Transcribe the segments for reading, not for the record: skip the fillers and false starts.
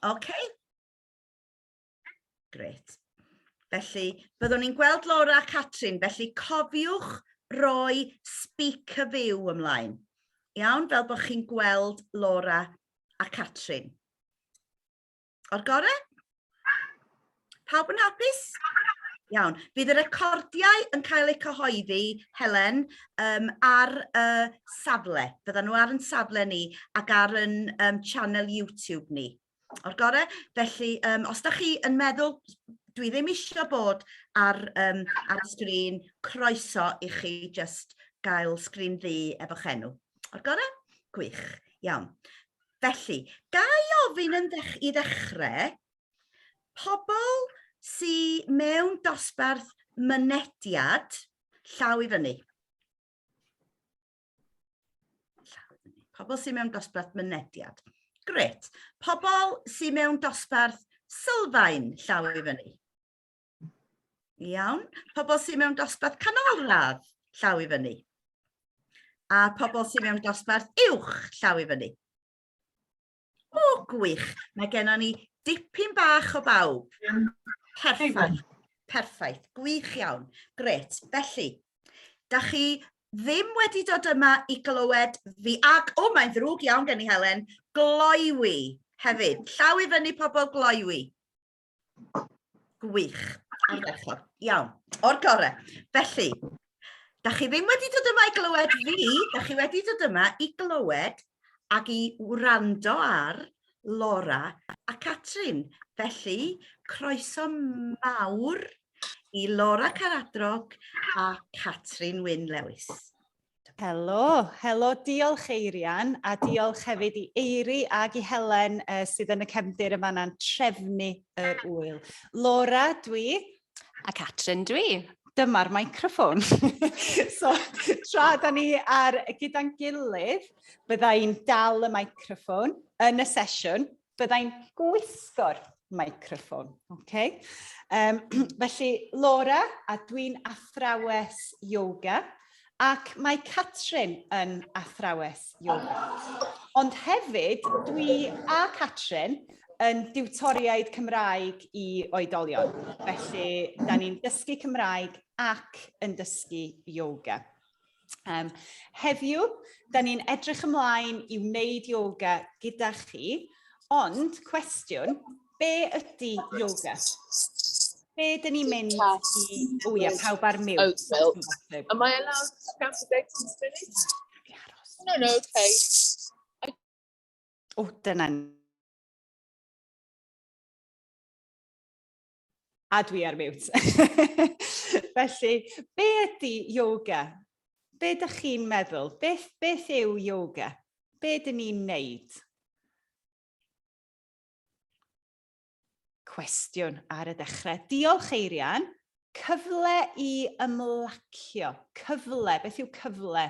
Okay? Grêt. Felly, byddwn ni'n gweld Laura a Catrin, felly cofiwch roi speak a fyw ymlaen. Iawn, fel bod chi'n gweld Laura a Catrin. O'r gorau? Pawb yn hapus? Iawn, bydd y recordiau yn cael eu cyhoeddi, Helen, ar safle. Byddan nhw ar yn safle ni ac ar yn channel YouTube ni. O'r gorau? Felly, os da chi yn meddwl, dwi ddim eisiau bod ar y sgrin, croeso i chi just gael sgrin ddu efo'ch enw. O'r gorau? Gwych, iawn. Felly, ga i ofyn i ddechrau, pobl sy'n mewn dosbarth mynediad, llaw i fyny. Pobl sy'n mewn dosbarth mynediad. Grêt. Pobl sy'n mewn dosbarth sylfaen, llaw i fyny. Iawn. Pobl sy'n mewn dosbarth canolradd, llaw i fyny. A pobl sy'n mewn dosbarth uwch, llaw i fyny. O, gwych. Mae gennym ni dipyn bach o bawb. Perffaith. Perffaith. Gwych iawn. Grêt. Felly, da chi ddim wedi dod yma i glywed fi, ac, mae'n ddrwg iawn gen i Helen, gloewi hefyd. Llaw i fyny pobl gloewi. Gwych. Ar ddechrau. Iawn. O'r gorau. Felly, da chi ddim wedi dod yma i glywed fi, da chi wedi dod yma i glywed ac i wrando ar Laura a Catrin. Felly, croeso mawr i Laura Karadog a Catrin Wyn Lewis. Helo, diolch Eirian, a diolch hefyd i Eiri ag i Helen sydd yn y cefndir yma na'n trefnu yr wyl. Laura, dwi. A Catrin, dwi. Dyma'r microffon. So, tra da ni gyda'n gilydd, byddai'n dal y microffon yn y sesiwn, byddai'n gwisgo'r microffon. Okay? Felly, Laura, a dwi'n athrawes Ioga, ac mae Catrin yn athrawes Ioga. Ond hefyd, dwi a Catrin yn diwtoriaid Cymraeg i oedolion. Felly, da ni'n dysgu Cymraeg ac yn dysgu Ioga. Heddiw, da ni'n edrych ymlaen i wneud Ioga gyda chi, ond cwestiwn, be ydy Ioga? Be dyn ni'n mynd i... O ie, pawb ar mute. Am I allowed to count the dates and spinach? No, okay. O, dyna ni. A dwi ar mute. Felly, be ydy Ioga? Be ydych chi'n meddwl? Beth yw Ioga? Be dyn ni'n neud? Cwestiwn ar y dechrau. Diolch Eirian. Cyfle i ymlacio. Cyfle, beth yw cyfle?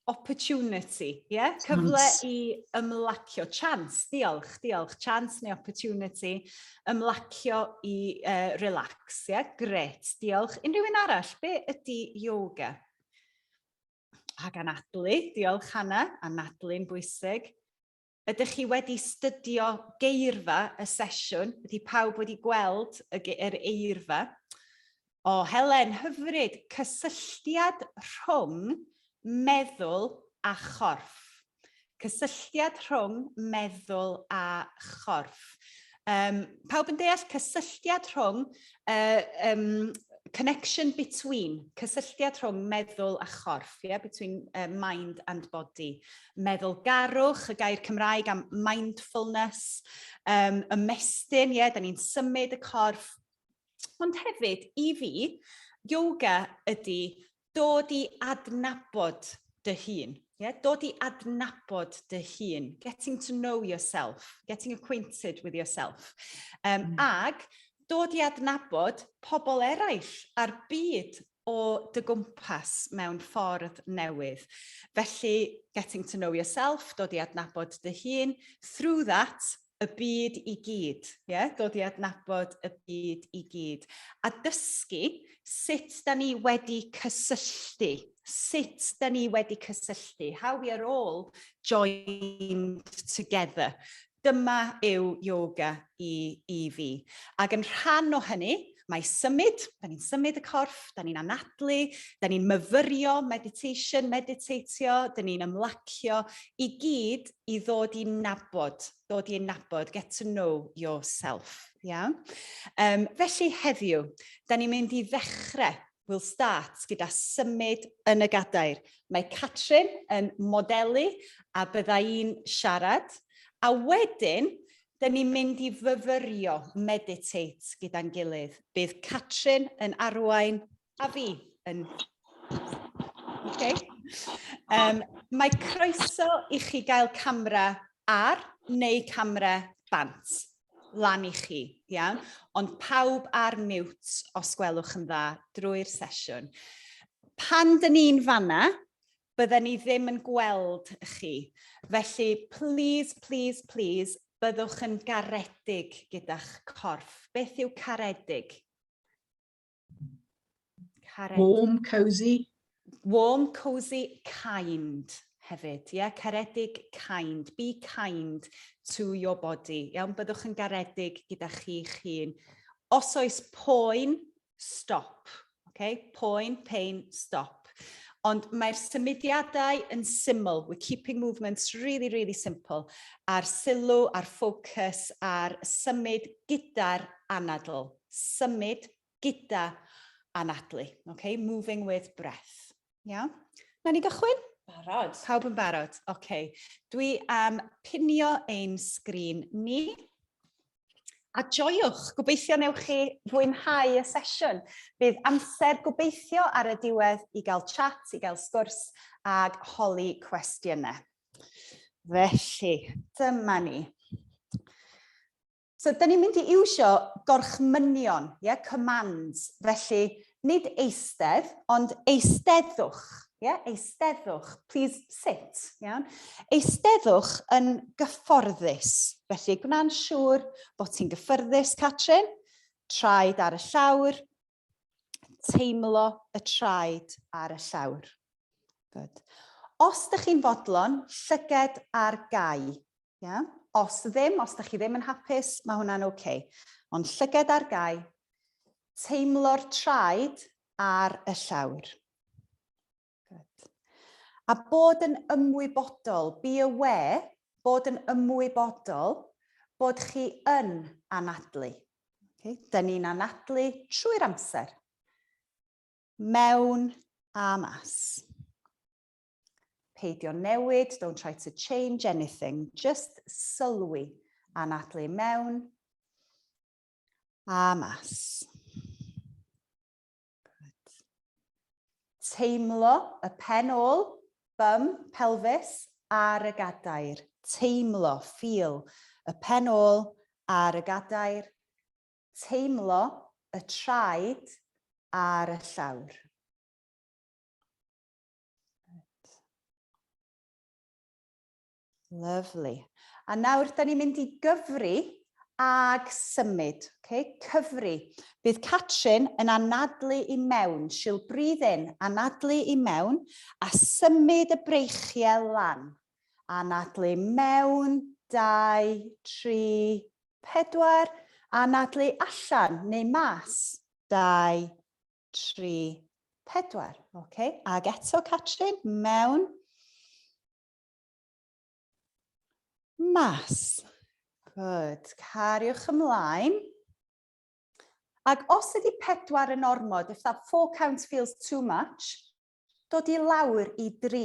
Opportunity, yeah? Cyfle i ymlacio. Chance, diolch. Chance neu opportunity. Ymlacio i relax, yeah? Gret, diolch. Unrhyw un arall, be ydy Ioga? Ag anadlu, diolch Hannah, anadlu'n bwysig. Ydych chi wedi studio geirfa y sesiwn? Ydy pawb wedi gweld yr eirfa? O, Helen, hyfryd, cysylltiad rhwng meddwl a chorff. Cysylltiad rhwng meddwl a chorff. Pawb yn deall cysylltiad rhwng, connection between, cysylltiad rhwng meddwl a chorff, yeah? Between mind and body. Meddwl garwch, y gair Cymraeg am mindfulness, ymestyn, yeah? Da ni'n symud y corff. Ond hefyd, i fi, Ioga ydy dod i adnabod dy hun. Yeah? Dod i adnabod dy hun. Getting to know yourself. Getting acquainted with yourself. Ag dod i adnabod pobl eraill ar byd o dy gwmpas mewn ffordd newydd. Felly, getting to know yourself, dod i adnabod dy hun. Through that, y byd i gyd, yeah? Dod i adnabod y byd i gyd. A dysgu sut da ni wedi cysylltu. Sut da ni wedi cysylltu. How we are all joined together. dyma yw yoga i fi. Ac yn rhan o hynny, mae symud, da ni'n symud y corff, da ni'n anadlu, da ni'n myfyrio, meditatio, da ni'n ymlacio, i gyd i ddod i'n nabod, get to know yourself. Yeah? Felly heddiw, da ni'n mynd i ddechrau, we'll start gyda symud yn y gadair. Mae Catrin yn modelu a bydda i'n siarad, a wedyn, da ni'n mynd i fyfyrio, meditate gyda'n gilydd. Bydd Catrin yn arwain a fi yn... Okay. Mae croeso i chi gael camera ar neu camera bant lan i chi. Yeah? Ond pawb ar mute os gwelwch yn dda drwy'r sesiwn. Pan dyn ni'n fanna, bydden ni ddim yn gweld chi. Felly, please, byddwch yn garedig gyda'ch corff. Beth yw caredig? Warm, cosy. Warm, cosy, kind hefyd. Yeah? Caredig, kind. Be kind to your body. Iawn, byddwch yn garedig gyda chi'ch hun. Os oes poen, stop. Okay? Poen, pain, stop. Ond mae'r symudiadau yn syml. We're keeping movements really simple. A'r sylw, a'r ffocus, a'r symud gyda'r anadl. Symud gyda anadlu. Okay? Moving with breath. Yeah? Na ni gychwyn? Barod. Pawb yn barod. Okay. Dwi am pinio ein sgrin ni. A joiwch, gobeithio newch chi fwynhau y sesiwn. Bydd amser gobeithio ar y diwedd i gael chat, i gael sgwrs ag holi cwestiynau. Felly, dyma ni. So, da ni'n mynd i iwsio gorchmynion, commands. Felly, nid eistedd, ond eisteddwch. Eisteddwch, please sit. Eisteddwch yn gyfforddus. Felly, gwna'n siŵr bod ti'n gyfforddus, Catrin. Traed ar y llawr. Teimlo y traed ar y llawr. Good. Os ydych chi'n fodlon, llyged ar gau. Os ydych chi ddim yn hapus, mae hwnna'n oce. Ond llyged ar gau, teimlo'r traed ar y llawr. A bod yn ymwybodol, be aware, bod yn ymwybodol, bod chi yn anadlu. Dyn ni'n anadlu trwy'r amser. Mewn a mas. Peidio newid, don't try to change anything, just sylwi. Anadlu mewn a mas. Teimlo y pen ôl, bum, pelvis, ar y gadair. Teimlo, feel, y pen ôl ar y gadair. Teimlo y traed ar y llawr. Lovely. A nawr, da ni'n mynd i gyfri ag symud. Cyfri. Bydd Catrin yn anadlu i mewn. She'll breathe in, anadlu i mewn, a symud y breichiau lan. Anadlu mewn, 2, 3, 4. Anadlu allan neu mas. 2, 3, 4. Ag eto, Catrin, mewn. Mas. Good. Cariwch ymlaen. Ac os ydy 4 yn ormod, if that 4 count feels too much, dod i lawr i 3.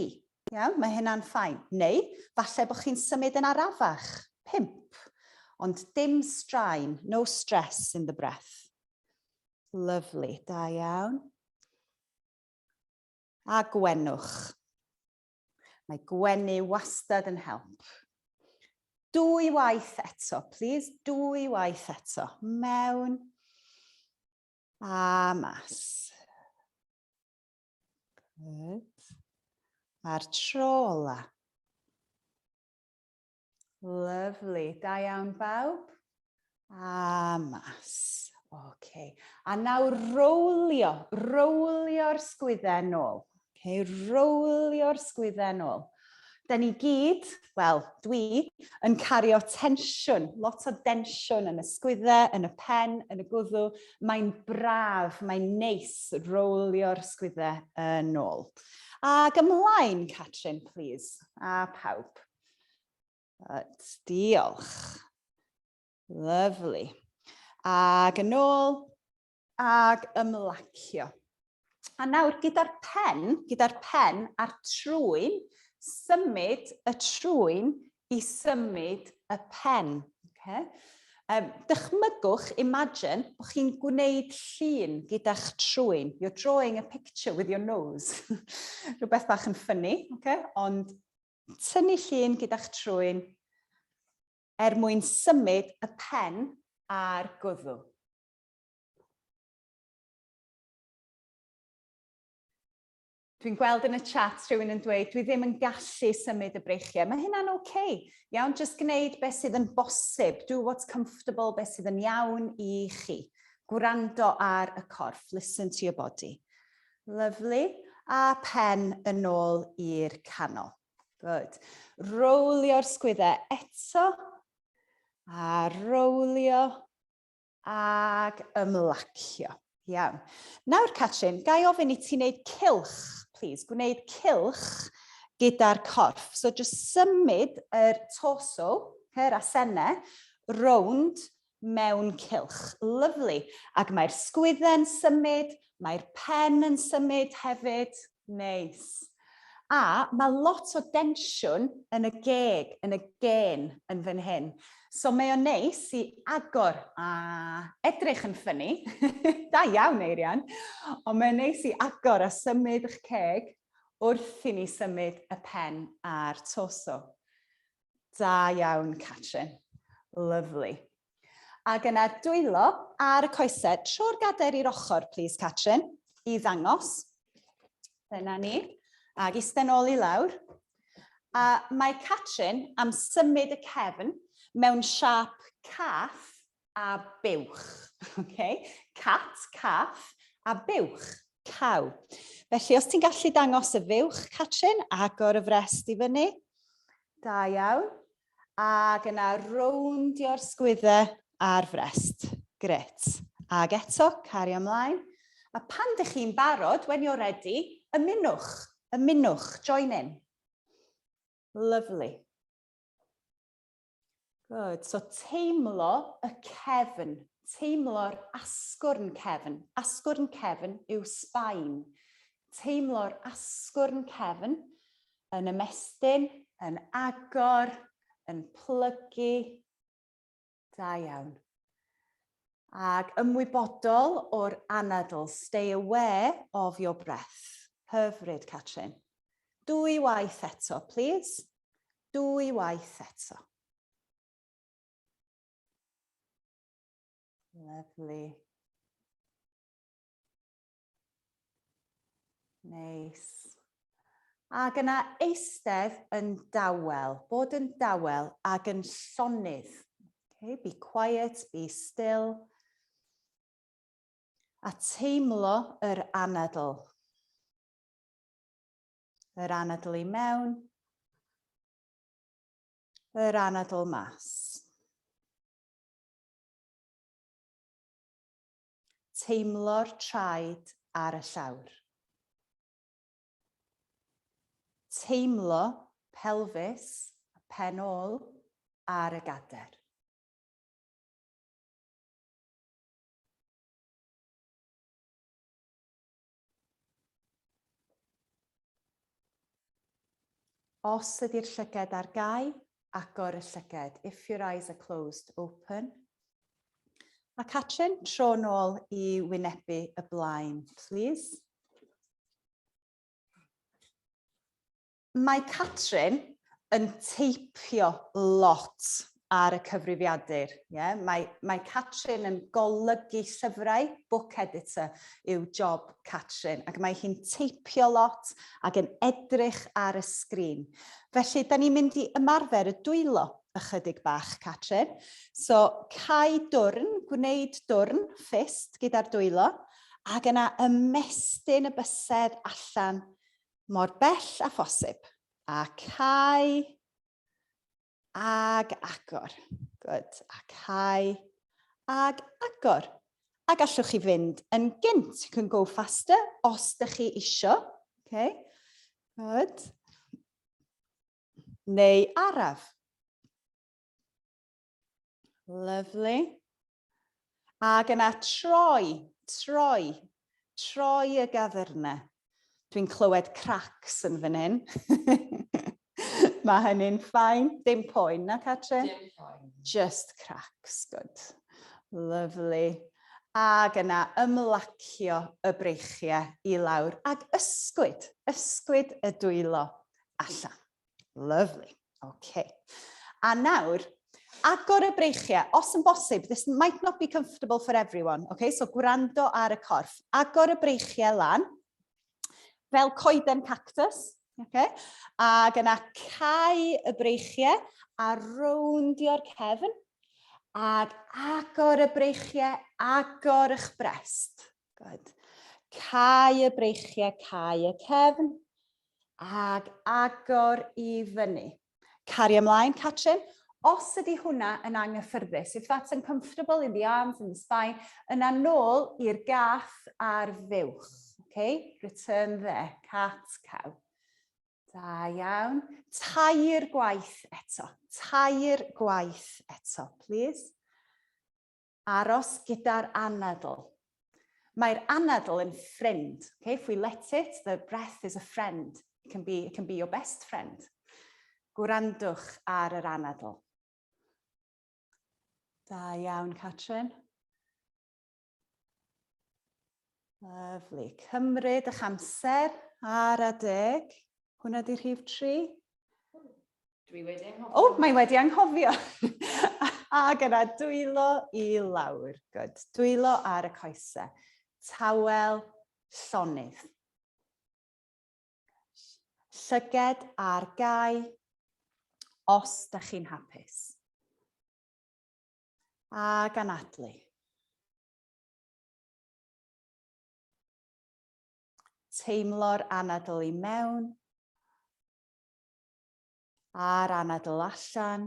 Mae hynna'n ffain. Neu, falle bod chi'n symud yn arafach. 5. Ond dim straen, no stress in the breath. Lovely. Da iawn. A gwenwch. Mae gwenu wastad yn help. 2 waith eto, please. 2 waith eto. Mewn a mas. Good. A'r tro ola. Lovely. Da iawn bawb. A mas. Okay. A nawr rowlio'r sgwyddau nôl. Rowlio'r sgwyddau nôl. da ni gyd, wel, dwi, yn cario tensiwn, lot o densiwn yn y sgwyddau, yn y pen, yn y gwddw. Mae'n braf, mae'n neis rowlio'r sgwyddau yn ôl. Ac ymlaen, Catrin, please. A pawb. Diolch. Lovely. Ac yn ôl, ac ymlacio. A nawr, gyda'r pen a'r trwyn, symud y trwyn i symud y pen. Okay? Dychmygwch, imagine, bod chi'n gwneud llun gyda'ch trwyn. You're drawing a picture with your nose. Rhywbeth bach yn ffynnu, okay? Ond tynnu llun gyda'ch trwyn mwyn symud y pen a'r gwddw. Dwi'n gweld yn y chat rhywun yn dweud, dwi ddim yn gallu symud y breichiau. Mae hynna'n okay. Iawn, just gwneud beth sydd yn bosib. Do what's comfortable, beth sydd yn iawn i chi. Gwrando ar y corff. Listen to your body. Lovely. A pen yn ôl i'r canol. Good. Rowlio'r sgwyddau eto. A rowlio. Ag ymlacio. Iawn. Nawr, Catrin, ga i ofyn i ti wneud cylch, please. Gwneud cylch gyda'r corff. So, just symud yr torso, yr asennau, rownd mewn cylch. Lovely. Ac mae'r sgwyddau'n symud, mae'r pen yn symud hefyd. Nice. A mae lot o densiwn yn y geg, yn y gen yn fan hyn. So mae o'n neis i agor a edrych yn ffynnu. Da iawn, Eirian. Ond mae'n neis i agor a symud eich ceg wrth i ni symud y pen a'r torso. Da iawn, Catrin. Lovely. Ac yna dwylo ar y coesau. Tro'r gadair i'r ochr, please, Catrin, i ddangos. Dyna ni. Ac eistedd nôl i lawr. A mae Catrin am symud y cefn mewn siap cath a buwch. Okay? Cat, cath a buwch, caw. Felly, os ti'n gallu dangos y fuwch, Catrin, agor y frest i fyny. Da iawn. Ac yna rowndio'r sgwyddau a'r frest. Gret. Ac eto, cario ymlaen. A pan dych chi'n barod, when you're ready, ymunwch, join in. Lovely. Good. So teimlo y cefn, teimlo'r asgwrn cefn. Asgwrn cefn yw spine. Teimlo'r asgwrn cefn yn ymestyn, yn agor, yn plygu. Da iawn. Ac ymwybodol o'r anadl. Stay aware of your breath. Hyfryd, Catrin. Dwy waith eto, please. Dwy waith eto. Lovely. Nice. Ac yna eistedd yn dawel, bod yn dawel ac yn llonydd. Okay, be quiet, be still. A teimlo yr anadl. Yr anadl i mewn. Yr anadl mas. Teimlo'r traed ar y llawr. Teimlo pelfis, pen ôl ar y gadair. Os ydy'r llyged ar gau, agor y llyged. If your eyes are closed, open. A Catrin, tro nôl i wynebu y blaen, please. Mae Catrin yn teipio lot ar y cyfrifiadur. Yeah? Mae Catrin yn golygu llyfrau, book editor yw job Catrin, ac mae hi'n teipio lot ac yn edrych ar y sgrin. Felly, da ni'n mynd i ymarfer y dwylo ychydig bach, Catrin. So, cau dwrn, gwneud dwrn, fist gyda'r dwylo, ac yna ymestyn y bysedd allan mor bell a phosib. A cau. Ag agor. Good. A cau. Ag agor. A gallwch chi fynd yn gynt. You can go faster os ydych chi isio. Okay. Good. Neu araf. Lovely. Ag yna troi. Troi y gaddyrna. Dwi'n clywed cracks yn fan hyn. Mae hynny'n fine. Dim poen na, Catrin? Dim poen. Just cracks. Good. Lovely. Ag yna ymlacio y breichiau i lawr. Ag ysgwyd y dwylo allan. Lovely. Okay. A nawr, agor y breichiau, os yn bosib, this might not be comfortable for everyone. Okay, so gwrando ar y corff. Agor y breichiau lan, fel coeden cactus. Okay? Ac yna cau y breichiau a rowndio'r cefn. Ac agor y breichiau, agor eich brest. Good. Cau y breichiau, cau y cefn. Ac agor i fyny. Cari ymlaen, Catrin. Os ydy hwnna yn anghyffyrddus, if that's uncomfortable in the arms and the spine, yna nôl i'r gath a'r fuwch. Okay? Return there. Cat, cow. Da iawn. Tair gwaith eto. Tair gwaith eto, please. Aros gyda'r anadl. Mae'r anadl yn ffrind. Okay? If we let it, the breath is a friend. It can be your best friend. Gwrandwch ar yr anadl. Da iawn, Catrin. Lyfli. Cymryd eich amser ar a deg. Hwna di rhif 3. Dwi wedi anghofio. O, mae wedi anghofio. Ac yna dwylo i lawr. Good. Dwylo ar y coesau. Tawel llonydd. Llyged ar gau os ydych chi'n hapus. Ac anadlu. Teimlo'r anadl i mewn. A'r anadl allan.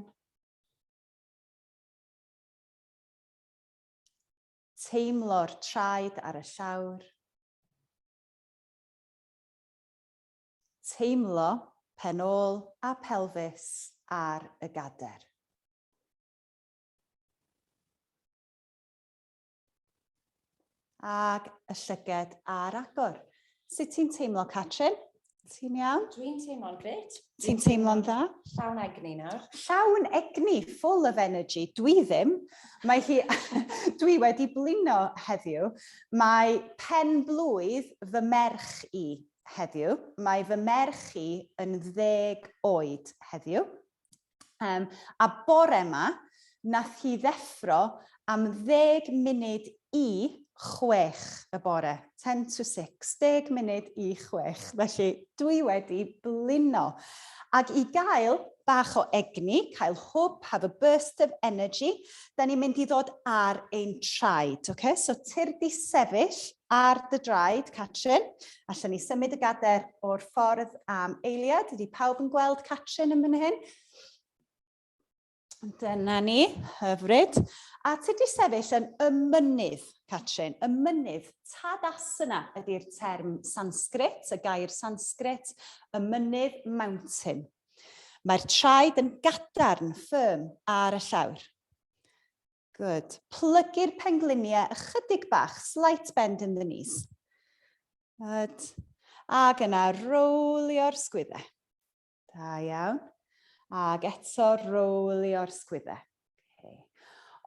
Teimlo'r traed ar y llawr. Teimlo penôl a pelfis ar y gadair. Ag y llyged ar agor. Sut ti'n teimlo, Catrin? Ti'n iawn? Dwi'n teimlo'n grêt. Ti'n teimlo'n dda? Llawn egni nawr. Llawn egni, full of energy. Dwi ddim. Dwi wedi blino heddiw. Mae pen blwydd fy merch i heddiw. Mae fy merch i yn 10 oed heddiw. A bore yma, nath hi ddeffro am 10 munud i 6 y bore. 10 to 6, 10 munud i 6. Felly, dwi wedi blino. Ac i gael bach o egni, cael hwb, have a burst of energy, da ni'n mynd i ddod ar ein traed. Okay? So, tir di sefyll ar dy draed, Catrin. Allan ni symud y gadair o'r ffordd am eiliad. Ydy pawb yn gweld Catrin yn fan hyn? Dyna ni, hyfryd. A ti di sefyll yn ymynydd, Catrin. Ymynydd, tadasana ydy'r term Sanskrit, y gair Sanskrit, ymynydd mountain. Mae'r traed yn gadarn, firm, ar y llawr. Good. Plygu'r pengliniau ychydig bach, slight bend in the knees. Good. Ac yna rowlio'r sgwyddau. Da iawn. Ac eto rowlio'r sgwyddau. Okay.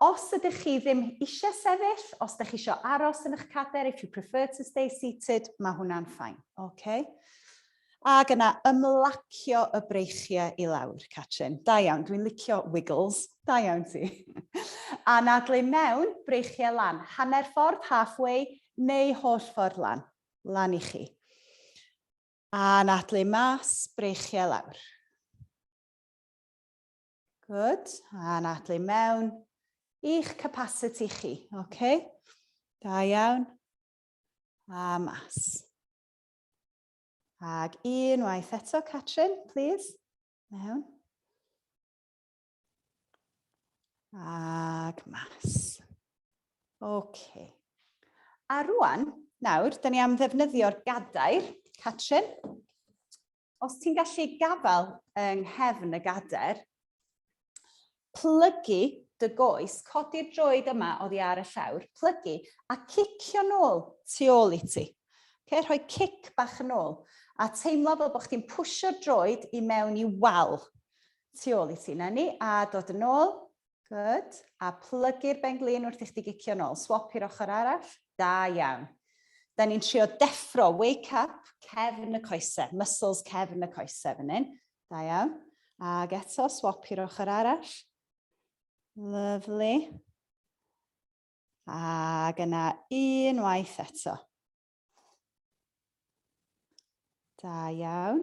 Os ydych chi ddim eisiau sefyll, os ydych chi eisiau aros yn eich cadair, if you prefer to stay seated, mae hwnna'n fine. Okay. Ac yna ymlacio y breichiau i lawr, Catrin. Da iawn, dwi'n licio wiggles. Da iawn ti. A nadlu mewn, breichiau lan. Hanner ffordd, halfway, neu holl ffordd lan. Lan i chi. A nadlu mas, breichiau lawr. Good. A nadlu mewn, i'ch capacity chi. Okay. Da iawn. A mas. Ag unwaith eto, Catrin, please. Mewn. Ag mas. OK. A rwan, nawr, da ni am ddefnyddio'r gadair, Catrin. Os ti'n gallu gafal yng nghefn y gadair, plygu dy goes, codi'r droed yma oddi ar y llawr, plygu a cicio nôl tu ôl i ti. Okay, rhoi cic bach yn ôl a teimlo fel bod chdi'n pwsio'r droed i mewn i wal tu ôl i ti. Na ni, a dod yn ôl, good, a plygu'r ben-glin wrth i chdi gicio nôl. Swap i'r ochr arall, da iawn. Da ni'n trio deffro, wake up, cefn y coesau, muscles cefn y coesau fan hyn. Da iawn. Ag eto, swap i'r ochr arall. Lovely. Ag yna unwaith eto. Da iawn.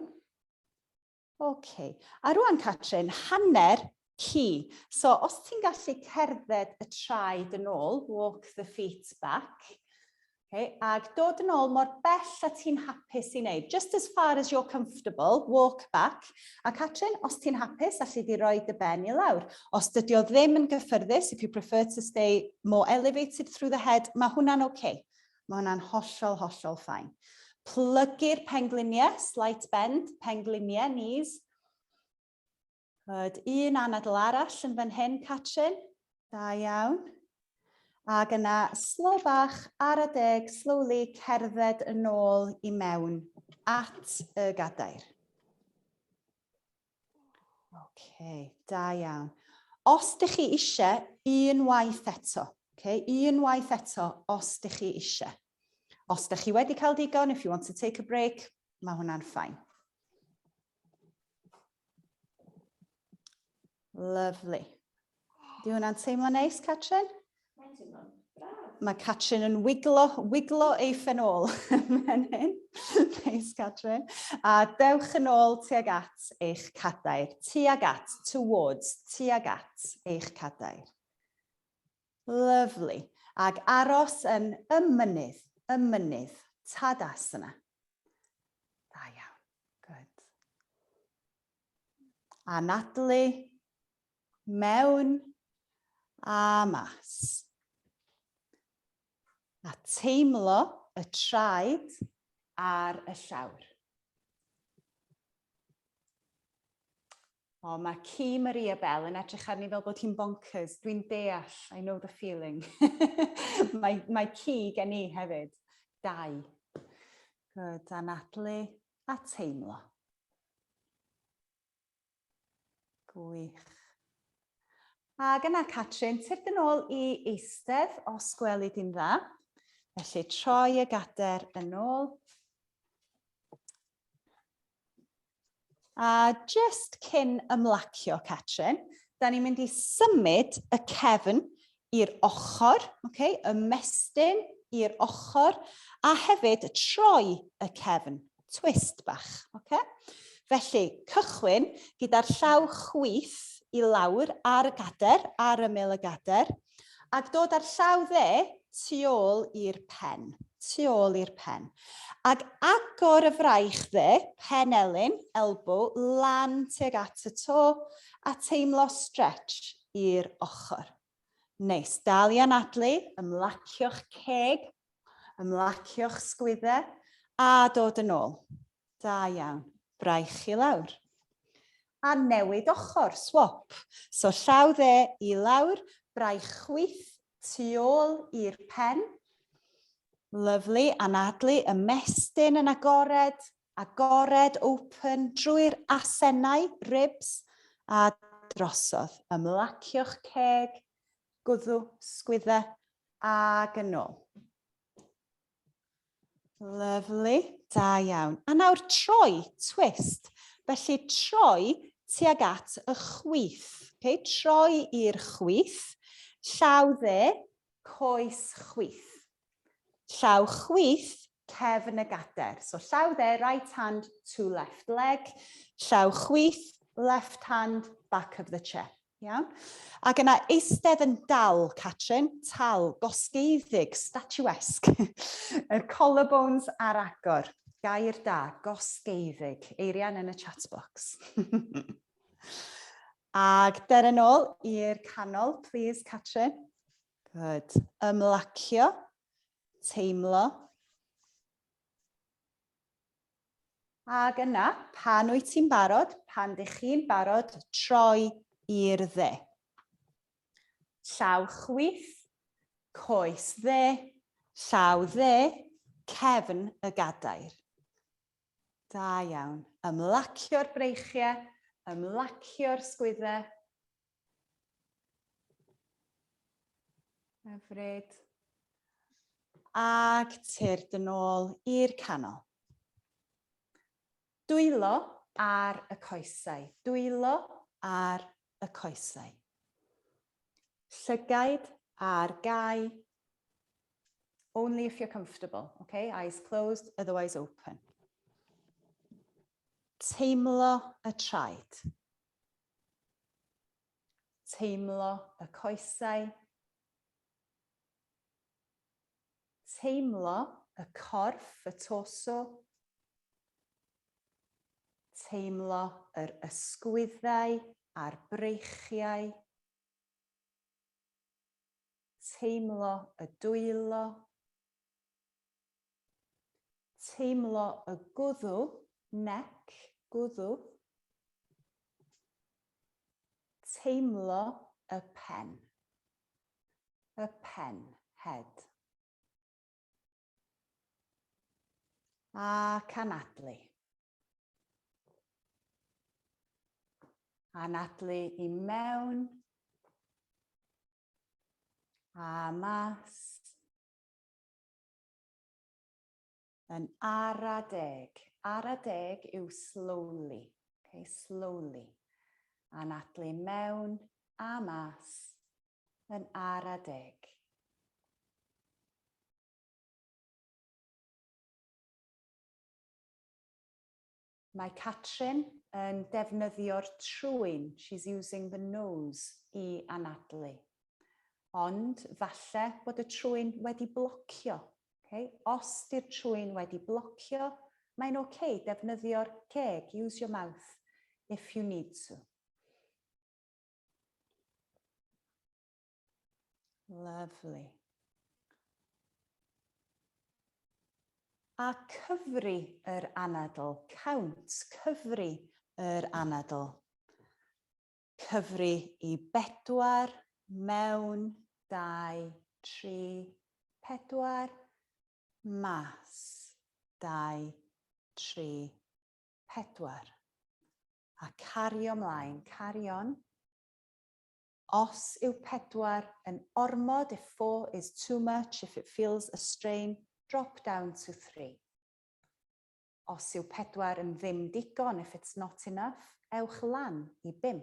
OK. A rwan, Catrin, hanner ci. So, os ti'n gallu cerdded y traed yn ôl, walk the feet back, okay, ag dod yn ôl mor bell a ti'n hapus i wneud. Just as far as you're comfortable, walk back. A Catrin, os ti'n hapus, allu di roi dy ben i lawr. Os dydi o ddim yn gyffyrddus, if you prefer to stay more elevated through the head, mae hwnna'n OK. Mae hwnna'n hollol, hollol fine. Plygu'r pengliniau, slight bend, pengliniau, knees. Good. Un anadl arall yn fan hyn, Catrin. Da iawn. Ac yna, slow bach, ar y deg, slowly cerdded yn ôl i mewn at y gadair. OK, da iawn. Os dych chi eisiau, unwaith eto. Okay? Unwaith eto, os dych chi eisiau. Os dych chi wedi cael digon, if you want to take a break, mae hwnna'n fine. Lovely. Di hwnna'n teimlo neis, Catrin? Mae Catrin yn wiglo ei ffenol. Neis, Catrin. A dewch yn ôl tuag at eich cadair. Tuag at, towards, tuag at eich cadair. Lovely. Ag aros yn ymynydd. Tadasana. Da iawn. Good. Anadlu, mewn a mas. A teimlo y traed ar y llawr. O, mae ci Maria Bell yn edrych arni fel bod hi'n bonkers. Dwi'n deall, I know the feeling. Mae ci gen i hefyd. Dau. Good, anadlu a teimlo. Gwych. Ac yna, Catrin, tyrd yn ôl i eistedd os gweli di'n dda. Felly troi y gadair yn ôl. A just cyn ymlacio, Catrin, da ni'n mynd i symud y cefn i'r ochr, okay? Ymestyn i'r ochr, a hefyd troi y cefn, twist bach. Okay? Felly, cychwyn gyda'r llaw chwith i lawr ar y gadair, ar ymyl y gadair, ac dod ar llaw dde tu ôl i'r pen. Tu ôl i'r pen. Ac agor y fraich dde, pen elyn, elbow, lan tuag at y to, a teimlo stretch i'r ochr. Neis, dal i anadlu, ymlacio'ch ceg, ymlacio'ch sgwyddau, a dod yn ôl. Da iawn, braich i lawr. A newid ochr, swap. So llaw dde i lawr, braich chwith tu ôl i'r pen. Lovely, anadlu, ymestyn yn agored, agored open drwy'r asennau, ribs a drosodd. Ymlacio'ch ceg, gwddw, sgwyddau ac yn ôl. Lovely, da iawn. A nawr troi, twist. Felly troi tuag at y chwith. Okay? Troi i'r chwith, llaw dde, coes chwith. Llaw chwith, cefn y gadair. So llaw dde, right hand to left leg. Llaw chwith, left hand, back of the chair. Iawn? Ac yna eistedd yn dal, Catrin, tal, gosgeiddig, statuesque. Yr collarbones ar agor. Gair da, gosgeiddig, eirian yn y chat box. Ag der yn ôl i'r canol, please, Catrin. Good. Ymlacio, teimlo. Ag yna, pan wyt ti'n barod, pan dych chi'n barod, troi i'r dde. Llaw chwith, coes dde, llaw dde, cefn y gadair. Da iawn. Ymlacio'r breichiau, ymlacio'r sgwyddau. Hyfryd. Ag tyrd yn ôl i'r canol. Dwylo ar y coesau. Dwylo ar y coesau. Llygaid ar gau. Only if you're comfortable, okay? Eyes closed, otherwise open. Teimlo y traed. Teimlo y coesau. Teimlo y corff, y torso. Teimlo yr ysgwyddau a'r breichiau. Teimlo y dwylo. Teimlo y gwddw, neck, gwddw. Teimlo y pen. Y pen, head. Ac anadlu. Anadlu i mewn. A mas. Yn ara deg. Ara deg yw slowly. Okay, slowly. Anadlu mewn a mas. Yn ara deg. Mae Catrin yn defnyddio'r trwyn. She's using the nose i anadlu. Ond falle bod y trwyn wedi blocio. Okay? Os di'r trwyn wedi blocio, mae'n okay, defnyddio'r ceg. Use your mouth if you need to. Lovely. A cyfri yr anadl. Count, cyfri yr anadl. Cyfri i 4, mewn, 2, 3, 4, mas, 2, 3, 4. A cario mlaen, carry on. Os yw 4 yn ormod, if 4 is too much, if it feels a strain, drop down to 3. Os yw 4 yn ddim digon, if it's not enough, ewch lan i 5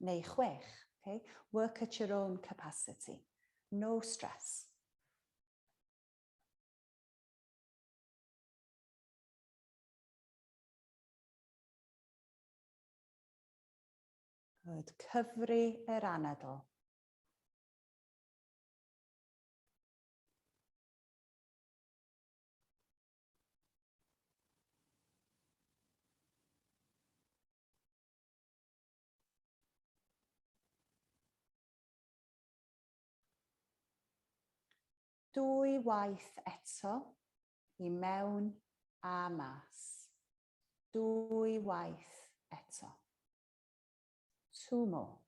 neu 6. Okay? Work at your own capacity. No stress. Good. Cyfri yr anadl. Dwy waith eto, i mewn a mas. Dwy waith eto. 2 more.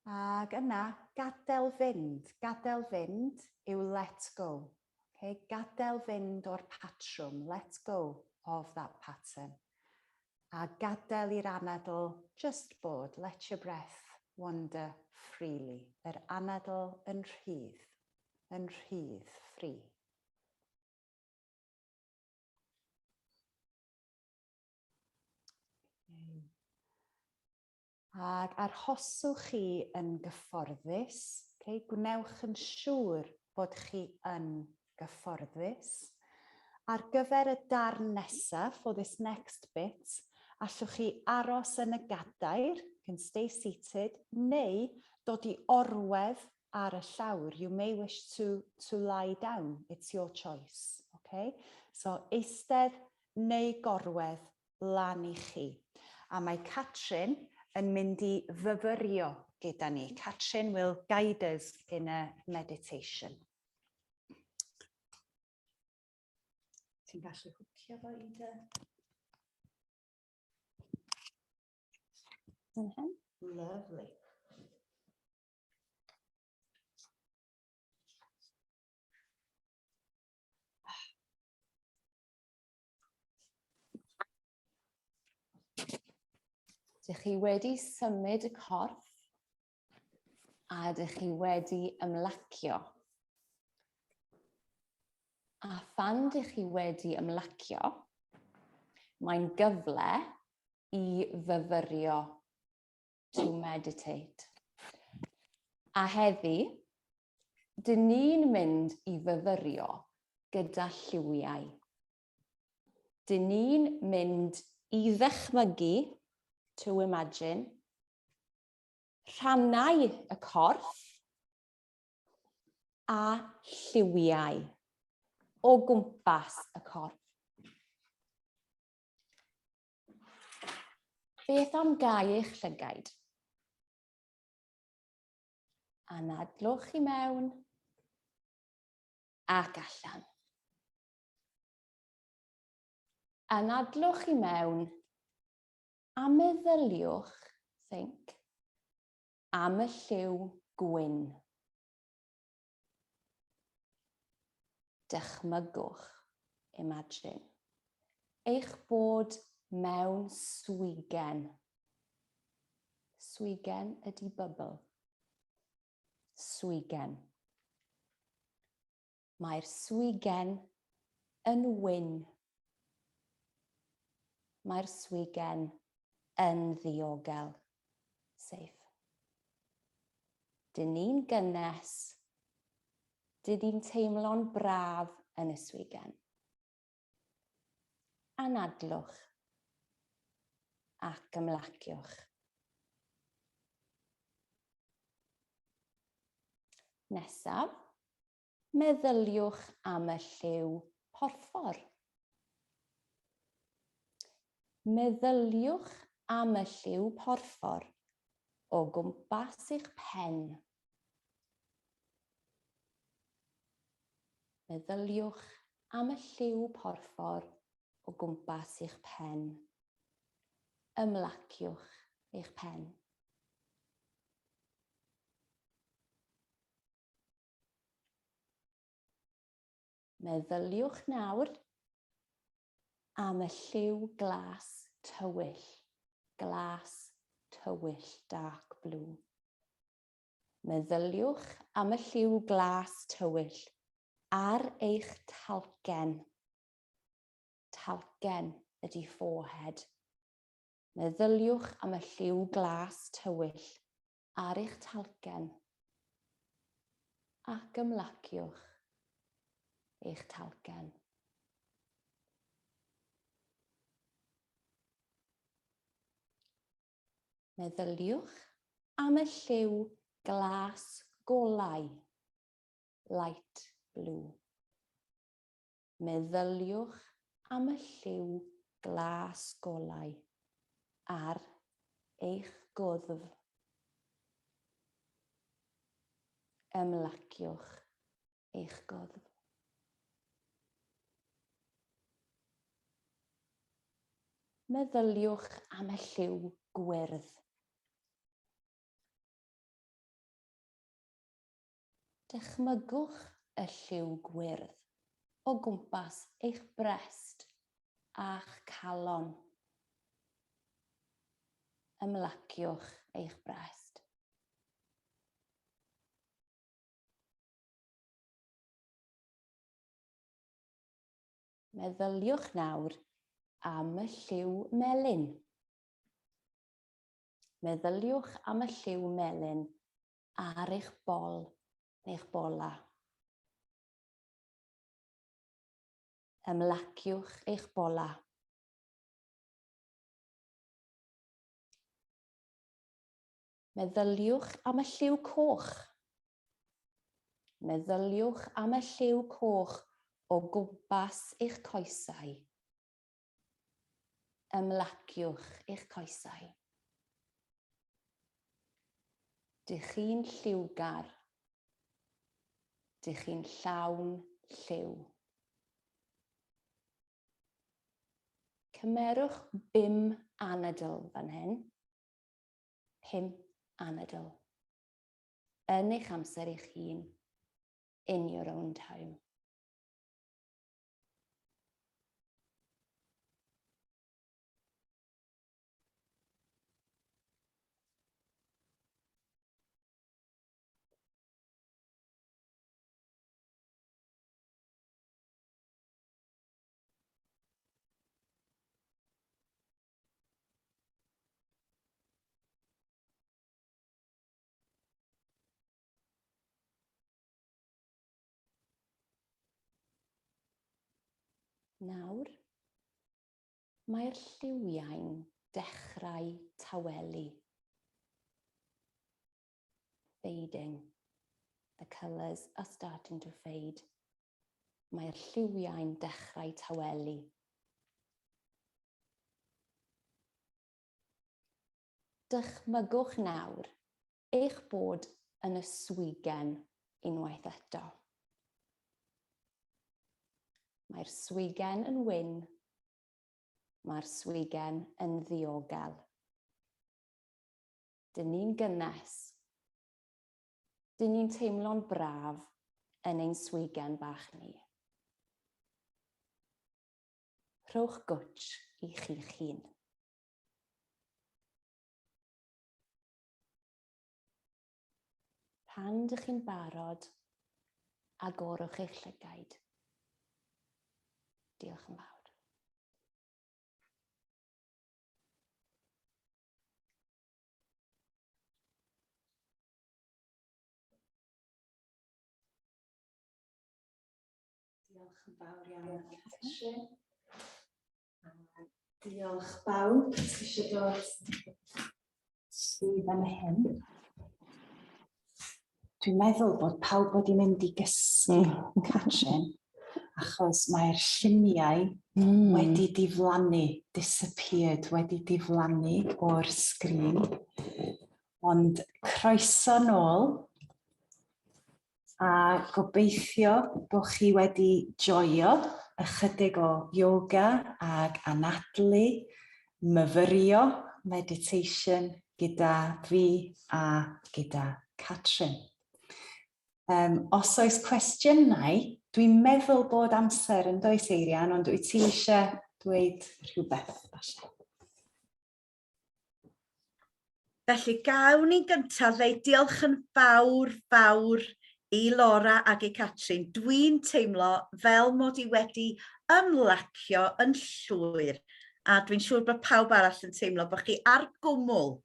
Ac yna, gadael fynd. Gadael fynd yw let go. Okay? Gadael fynd o'r patrwm. Let go of that pattern. A gadael i'r anadl just bod. Let your breath wander freely. Yr anadl yn rhydd. Yn rhydd, free. Ac arhoswch chi yn gyfforddus, okay? Gwnewch yn siŵr bod chi yn gyfforddus. Ar gyfer y darn nesaf, for this next bit, allwch chi aros yn y gadair, can stay seated, neu dod i orwedd ar y llawr. You may wish to lie down. It's your choice. Okay? So, eistedd neu gorwedd lan i chi. A mae Catrin yn mynd i fyfyrio gyda ni. Catrin will guide us in a meditation. Ti'n gallu hwcio fo i dy? Lovely. Dych chi wedi symud y corff a dych chi wedi ymlacio. A phan dych chi wedi ymlacio, mae'n gyfle i fyfyrio, to meditate. A heddi, dyn ni'n mynd i fyfyrio gyda lliwiau. Dyn ni'n mynd i ddychmygu, to imagine, rhannau y corff a lliwiau o gwmpas y corff. Beth am gau eich llygaid? Anadlwch i mewn ac allan. Anadlwch i mewn a meddyliwch, think, am y lliw gwyn. Dychmygwch, imagine, eich bod mewn swigen. Swigen ydy bubble. Swigen. Mae'r swigen yn wyn. Mae'r swigen yn ddiogel. Safe. Dyn ni'n gynnes. Dyn ni'n teimlo'n braf yn y swigen. Anadlwch ac ymlaciwch. Nesaf, meddyliwch am y lliw porffor. Meddyliwch am y lliw porffor o gwmpas eich pen. Meddyliwch am y lliw porffor o gwmpas eich pen. Ymlaciwch eich pen. Meddyliwch nawr am y lliw glas tywyll. Glas tywyll, dark blue. Meddyliwch am y lliw glas tywyll ar eich talgen. Talgen ydy forehead. Meddyliwch am y lliw glas tywyll ar eich talgen. Ac ymlaciwch eich talgen. Meddyliwch am y lliw glas golau, light blue. Meddyliwch am y lliw glas golau ar eich gwddf. Ymlaciwch eich gwddf. Meddyliwch am y lliw gwyrdd. Dychmygwch y lliw gwyrdd o gwmpas eich brest a'ch calon. Ymlaciwch eich brest. Meddyliwch nawr am y lliw melyn. Meddyliwch am y lliw melyn ar eich bol neu'ch bola. Ymlaciwch eich bola. Meddyliwch am y lliw coch. Meddyliwch am y lliw coch o gwmpas eich coesau. Ymlaciwch eich coesau. Dych chi'n lliwgar. Dych chi'n llawn lliw. Cymerwch 5 anadl fan hyn. 5 anadl. Yn eich amser eich hun. In your own time. Nawr, mae'r lliwiau'n dechrau tawelu. Fading. The colours are starting to fade. Mae'r lliwiau'n dechrau tawelu. Dychmygwch nawr eich bod yn y swigen unwaith eto. Mae'r swigen yn wyn. Mae'r swigen yn ddiogel. Dyn ni'n gynnes. Dyn ni'n teimlo'n braf yn ein swigen bach ni. Rhowch gwtsh i chi'ch hun. Pan dych chi'n barod, agorwch eich llygaid. Diolch yn fawr. Diolch yn fawr iawn, Catrin. Diolch bawb, ti eisiau dod sydd fan hyn. Dwi'n meddwl bod pawb wedi mynd i gysgu, Catrin, achos mae'r lluniau wedi diflannu, disappeared, wedi diflannu o'r sgrin. Ond croeso nôl, a gobeithio bod chi wedi joio ychydig o yoga ag anadlu, myfyrio, meditation gyda fi a gyda Catrin. Os oes cwestiynau, dwi'n meddwl bod amser yn does Eirian, ond wyt ti eisiau dweud rhywbeth falle? Felly gawn ni gyntaf ddweud diolch yn fawr i Laura ac i Catrin. Dwi'n teimlo fel mod i wedi ymlacio yn llwyr, a dwi'n siŵr bod pawb arall yn teimlo bod chi ar gwmwl,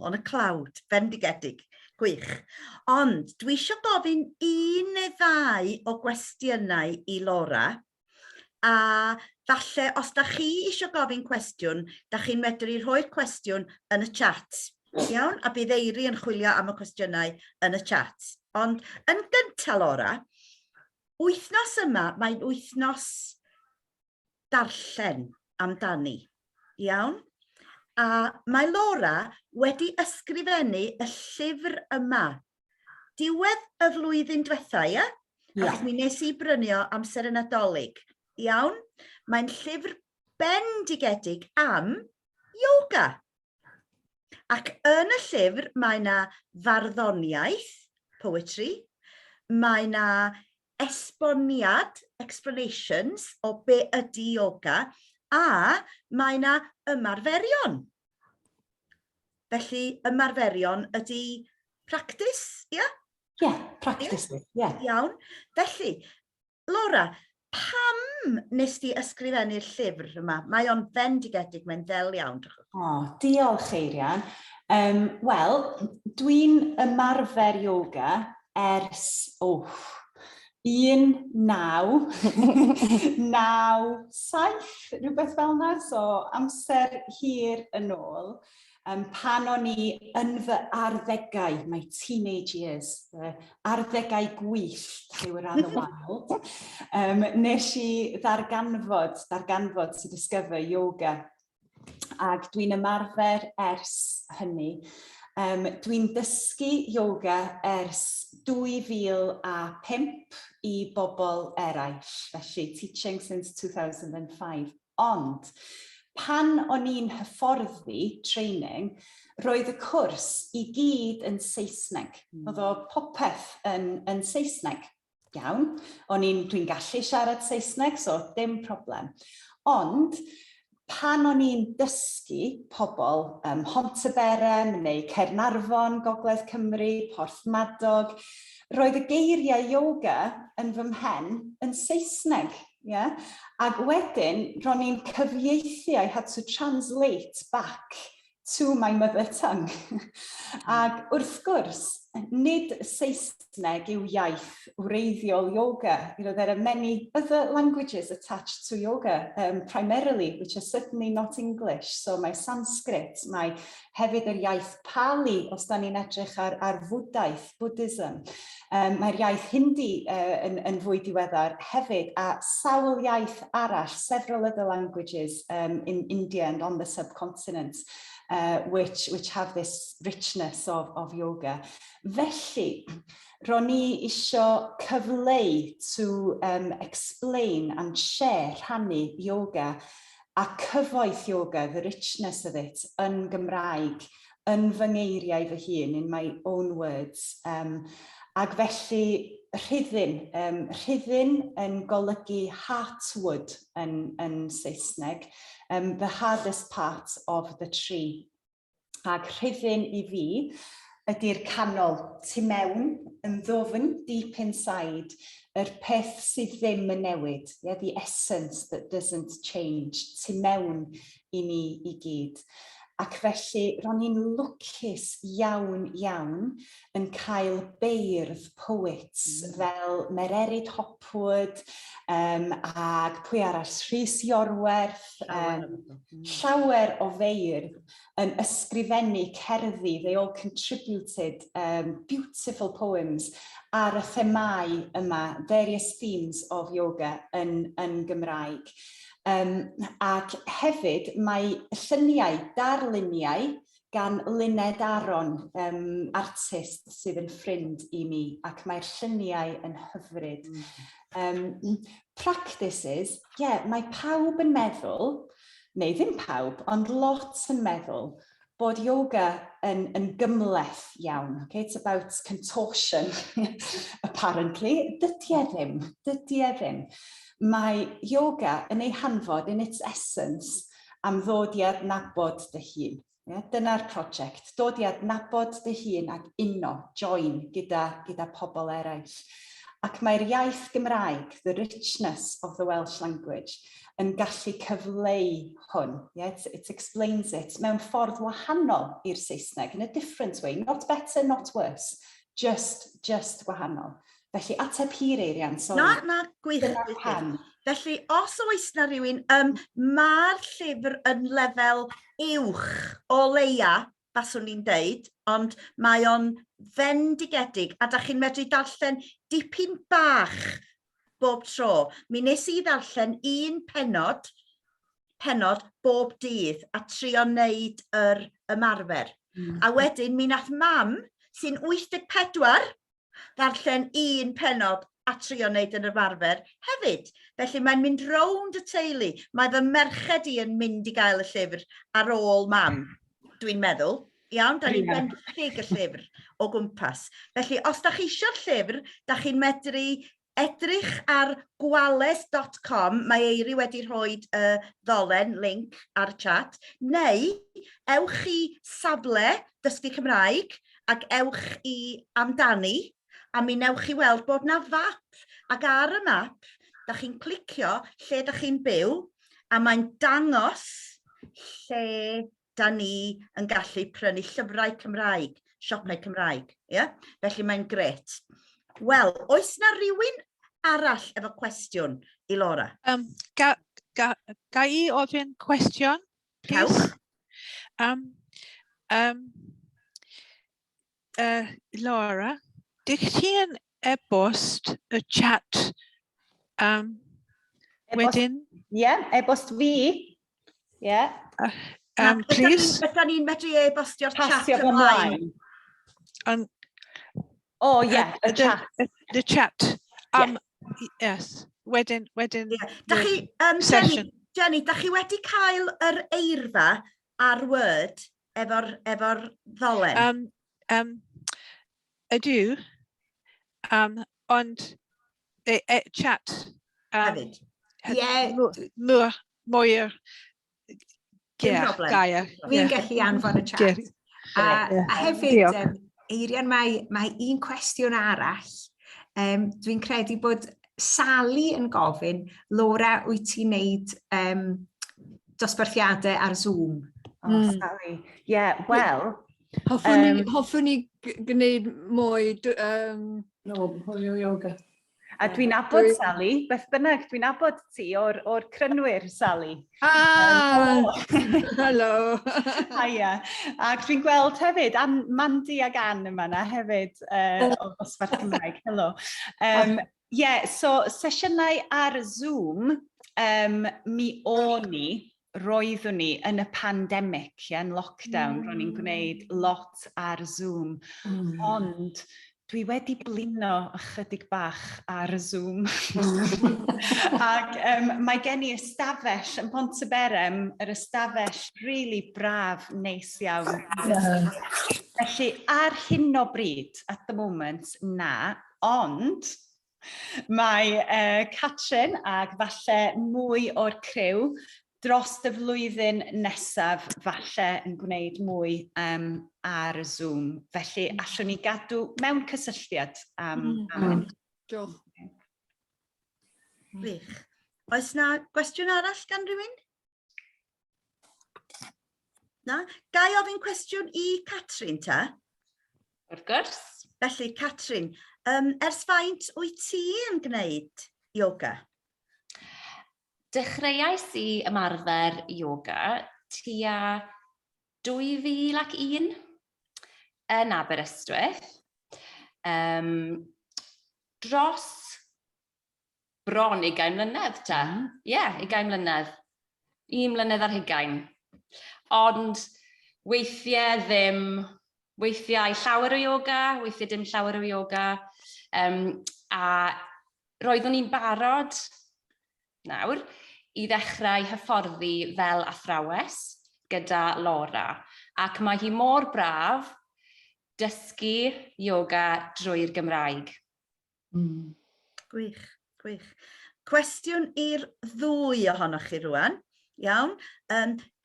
on y cloud, bendigedig, gwych. Ond dwi eisiau gofyn 1 neu 2 o gwestiynau i Laura, a falle os da chi eisiau gofyn cwestiwn, da chi'n medru rhoi'r cwestiwn yn y chat. Iawn? A bydd Eiri yn chwilio am y cwestiynau yn y chat. Ond yn gyntaf, Laura, wythnos yma, mae'n wythnos darllen amdani. Iawn? A mae Laura wedi ysgrifennu y llyfr yma. Diwedd y flwyddyn diwetha, ie? Achos mi nes i brynu amser y Nadolig. Iawn? Mae'n llyfr bendigedig am yoga. Ac yn y llyfr mae yna farddoniaeth, poetry, mae yna esboniad, explanations o be ydy yoga, a mae yna ymarferion. Felly ymarferion ydy practis, ie? Ie, practis, ie. Iawn. Felly, Laura, pam nes ti ysgrifennu'r llyfr yma? Mae o'n bendigedig, mae'n ddel iawn. Diolch Eirian. Wel, dwi'n ymarfer yoga ers, 1997, rhywbeth fel yna, so amser hir yn ôl, pan o'n i yn fy arddegau, my teenage years, arddegau gwyllt, they were rather wild, nes i ddarganfod to discover yoga, ac dwi'n ymarfer ers hynny. Dwi'n dysgu yoga ers 2005 i bobl eraill, felly teaching since 2005. Ond, pan o'n i'n hyfforddi training, roedd y cwrs i gyd yn Saesneg. Oedd o popeth yn Saesneg. Iawn, dwi'n gallu siarad Saesneg, so dim problem. Ond, pan o'n i'n dysgu pobl Hontyberem neu Caernarfon, Gogledd Cymru, Porthmadog, roedd y geiriau yoga yn fy mhen yn Saesneg. Yeah? Ac wedyn, ro'n i'n cyfieithu, I had to translate back to my mother tongue. Ac wrth gwrs, nid Saesneg yw iaith wreiddiol yoga. You know, there are many other languages attached to yoga, primarily, which are certainly not English. So mae Sanskrit, mae hefyd yr iaith Pali, os da ni'n edrych ar fwdaeth, Buddhism. Mae'r iaith Hindi yn fwy diweddar hefyd, a sawl iaith arall, several other languages in India and on the subcontinent. Which have this richness of yoga. Felly, ro'n i isio cyfleu to explain and share, rhannu yoga, a cyfoeth yoga, the richness of it, yn Gymraeg, yn fy ngeiriau fy hun, in my own words. Ac felly, rhyddin yn golygu heartwood yn Saesneg, the hardest part of the tree. Ac rhyddin I fi ydy'r canol, tu mewn, yn ddofn, deep inside, yr peth sydd ddim yn newid, the essence that doesn't change, tu mewn I ni I gyd. Ac felly, ro'n i'n lwcus iawn yn cael beirdd poets fel Mererid Hopwood, ac pwy arall, Rhys Iorwerth, llawer o feirdd yn ysgrifennu cerddi. They all contributed beautiful poems ar y themau yma, various themes of yoga yn Gymraeg. Ac hefyd mae lluniau, darluniau gan Luned Aron, artist sydd yn ffrind I mi, ac mae'r lluniau yn hyfryd. Practices, mae pawb yn meddwl, neu ddim pawb, ond lot yn meddwl, bod yoga yn gymleth iawn. Okay? It's about contortion, apparently. Dydy e ddim. Mae yoga yn ei hanfod, in its essence, am ddod I adnabod dy hun. Dyna'r prosiect, dod I adnabod dy hun ac uno, join gyda pobl eraill. Ac mae'r iaith Gymraeg, the richness of the Welsh language, yn gallu cyfleu hwn. It explains it mewn ffordd wahanol i'r Saesneg, in a different way, not better, not worse, just wahanol. Felly, ateb hir Eirian, sorry. Na, gwych. Felly, os oes na rhywun, mae'r llyfr yn lefel uwch o leia, baswn ni'n deud, ond mae o'n fendigedig, a da chi'n medru darllen dipyn bach bob tro. Mi nes I ddarllen un penod bob dydd, a trio wneud yr ymarfer. A wedyn, mi nath mam, sy'n 84, ddarllen un penod a trio wneud yn ymarfer hefyd. Felly mae'n mynd rownd y teulu. Mae fy merched I yn mynd I gael y llyfr ar ôl mam, dwi'n meddwl. Iawn, da ni'n benthyg y llyfr o gwmpas. Felly, os da chi eisiau'r llyfr, da chi'n medru edrych ar gwales.com, mae Eiri wedi rhoi ddolen, link ar y chat, neu ewch I safle dysgu Cymraeg ac ewch I amdani, a mi newch I weld bod na fap, ac ar y map, da chi'n clicio lle da chi'n byw, a mae'n dangos lle da ni yn gallu prynu llyfrau Cymraeg, siopau Cymraeg. Yeah? Felly mae'n gret. Wel, oes na rywun arall efo cwestiwn I Laura? Ga I ofyn cwestiwn? Cewch. Laura, dych chi'n e-bost y chat wedyn? E-bost fi. Please? Ydyn ni'n medru e-bostio'r chat Pasio fo ymlaen? ymlaen. Y chat. The chat. Yes. Wedyn Dach chi, session. Jenny, dach chi wedi cael yr eirfa ar Word efo'r ddolen? Ydw. Ond chat. Hefyd? Mwy'r Dim problem. gair. Fi'n gallu anfon y chat. A hefyd, Eirian, mae un cwestiwn arall. Dwi'n credu bod Sally yn gofyn, Laura, wyt ti'n neud dosbarthiadau ar Zoom? Sally. Wel. Hoffwn ni gwneud mwy yoga. A dwi'n abod Sally, beth bynnag, dwi'n abod ti o'r crynwyr, Sally. Helo. Haia. Ac dwi'n gweld hefyd, Mandy ag Ann yma hefyd o ddosbarth Cymraeg. Helo. So sesiynau ar Zoom, roeddwn ni yn y pandemic, yn lockdown, ro'n ni'n gwneud lot ar Zoom. Ond dwi wedi blino ychydig bach ar y Zoom. Ac mae gen I ystafell yn Pontyberem, yr ystafell really braf, neis iawn. Felly, ar hyn o bryd, at the moment, ond mae Catrin ac falle mwy o'r criw dros y flwyddyn nesaf falle yn gwneud mwy ar y Zoom. Felly, allwn ni gadw mewn cysylltiad am hyn. Diolch. Gwych. Oes na gwestiwn arall gan rywun? Na? Ga I ofyn cwestiwn I Catrin ta? Wrth gwrs. Felly, Catrin, ers faint wyt ti yn gwneud yoga? Dechreuais I ymarfer yoga tua 2001 yn Aberystwyth. Dros bron 20 mlynedd ta. 20 mlynedd. 1 mlynedd ar 20. Ond weithiau ddim, weithiau llawer o yoga, weithiau dim llawer o yoga. A roeddwn i'n barod nawr I ddechrau hyfforddi fel athrawes gyda Laura. Ac mae hi mor braf dysgu yoga drwy'r Gymraeg. Gwych, gwych. Cwestiwn i'r ddwy ohonoch chi rwan. Iawn.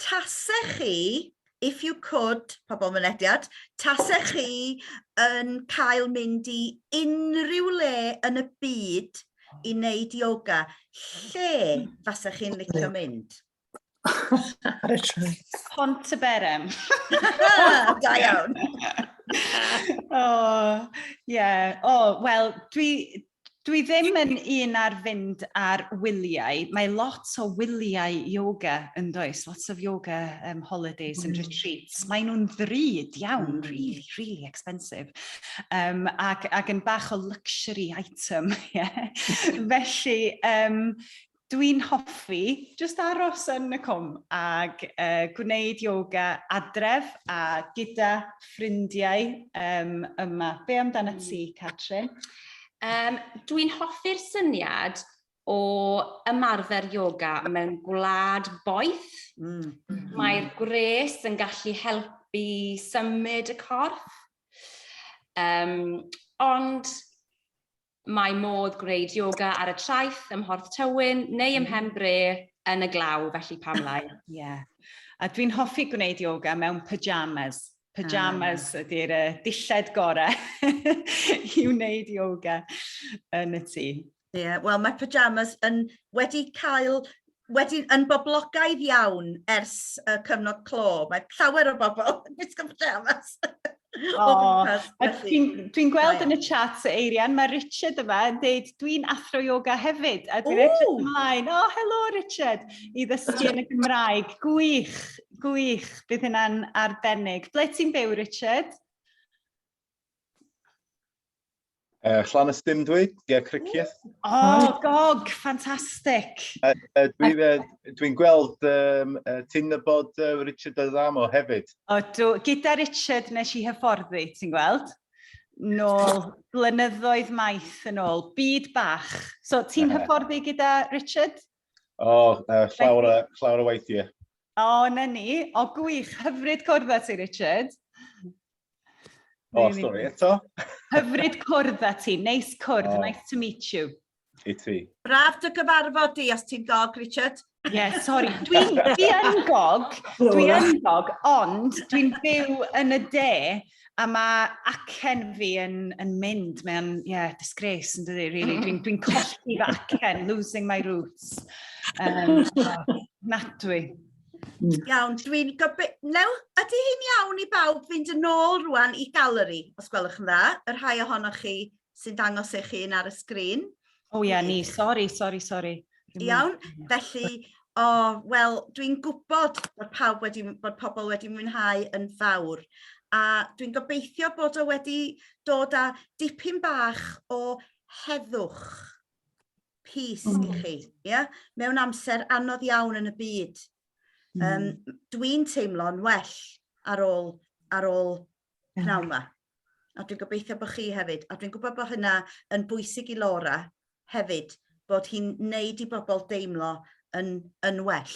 Tasech chi, if you could, pobl mynediad, tasech chi yn cael mynd I unrhyw le yn y byd I wneud yoga, lle fasech chi'n licio mynd? Ar y trai. Pontyberem. Da iawn. Wel, dwi ddim yn un ar fynd ar wyliau. Mae lot o wyliau yoga yn does. Lots of yoga holidays and retreats. Mae nhw'n ddrud iawn, really, really expensive. Ac yn bach o luxury item. Felly, dwi'n hoffi just aros yn y cwm ac gwneud yoga adref a gyda ffrindiau yma. Be amdano ti, Catrin? Dwi'n hoffi'r syniad o ymarfer yoga mewn gwlad boeth. Mae'r gwres yn gallu helpu symud y corff. Ond mae modd gwneud yoga ar y traeth ym Mhorth Tywyn neu ym Mhenbre yn y glaw, felly pam lai. A dwi'n hoffi gwneud yoga mewn pyjamas. Pyjamas ydy'r dilled gorau I wneud yoga yn y tŷ. Wel, mae pyjamas yn boblogaidd iawn ers y cyfnod clo. Mae llawer o bobl yn gwisgo pyjamas. Dwi'n gweld yn y chat Eirian, mae Richard yma yn dweud, dwi'n athro yoga hefyd, a dwi'n edrych ymlaen, helo Richard, i ddysgu yn y Gymraeg. Gwych, gwych, bydd hynna'n arbennig. Ble ti'n byw, Richard? Llanystum dwi, Cricieth. Gog, ffantastig. Dwi'n gweld ti'n nabod Richard Adamo hefyd. Gyda Richard nes i hyfforddi, ti'n gweld? Nôl, blynyddoedd maith yn ôl, byd bach. So, ti'n hyfforddi gyda Richard? Llawer o weithiau. Na ni. Gwych, hyfryd cwrdd â ti, Richard. Stori eto. Hyfryd cwrdd â ti, neis cwrdd, nice to meet you. I ti. Braf dy gyfarfod di os ti'n gog, Richard. Sorry, dwi yn gog, ond dwi'n byw yn y de, a mae acen fi yn mynd, mae'n, disgrace, yn dydi, really. Dwi'n colli fy acen, losing my roots. Nadwy. Iawn, dwi'n gobeithio... Ydy hi'n iawn i bawb fynd yn ôl rwan i galeri, os gwelwch yn dda, yr rhai ohonoch chi sy'n dangos eich hun ar y sgrin. Ni, sorry. Iawn, felly, wel, dwi'n gwybod bod pobl wedi mwynhau yn fawr, a dwi'n gobeithio bod o wedi dod â dipyn bach o heddwch, peace i chi, mewn amser anodd iawn yn y byd. Dwi'n teimlo'n well ar ôl pnawn yma. A dwi'n gobeithio bod chi hefyd. A dwi'n gwybod bod hynna yn bwysig i Laura hefyd, bod hi'n neud i bobl deimlo yn well.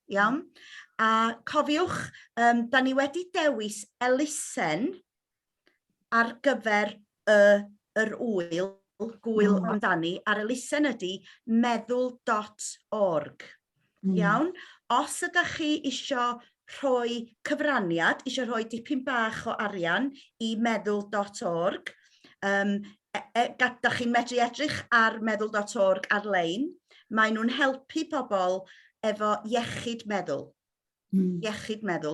Iawn? A cofiwch, da ni wedi dewis elusen ar gyfer yr gwyl amdani, a'r elusen ydy meddwl.org. Iawn? Os ydych chi eisiau rhoi cyfraniad, eisiau rhoi dipyn bach o arian i meddwl.org, da chi'n medru edrych ar meddwl.org ar-lein, mae nhw'n helpu pobl efo iechyd meddwl,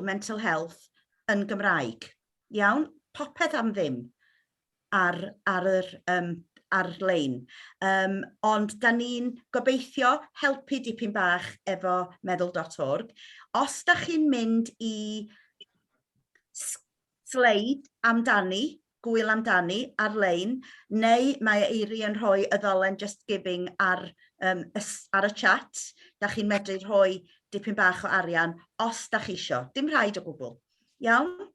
mental health yn Gymraeg. Iawn? Popeth am ddim ar-lein. Ond da ni'n gobeithio helpu dipyn bach efo meddwl.org. Os da chi'n mynd i sleid amdani, gwyl amdani ar-lein, neu mae Eiri yn rhoi y ddolen Just Giving ar y chat, da chi'n medru rhoi dipyn bach o arian os da chi isio. Dim rhaid o gwbl. Iawn?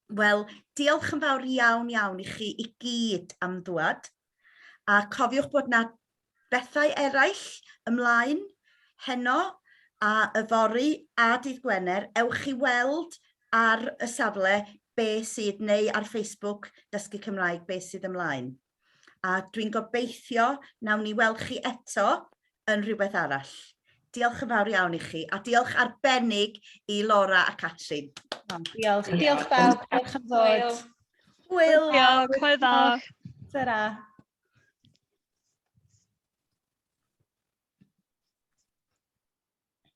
Wel, diolch yn fawr iawn i chi i gyd am ddwad. A cofiwch bod na bethau eraill ymlaen heno a yfory a dydd Gwener. Ewch i weld ar y safle neu ar Facebook Dysgu Cymraeg sydd ymlaen. A dwi'n gobeithio nawn ni weld chi eto yn rhywbeth arall. Diolch yn fawr iawn i chi, a diolch arbennig i Laura a Catrin. Diolch bawb, diolch am ddod. Hwyl. Diolch, hwyl dda. Ta-ra.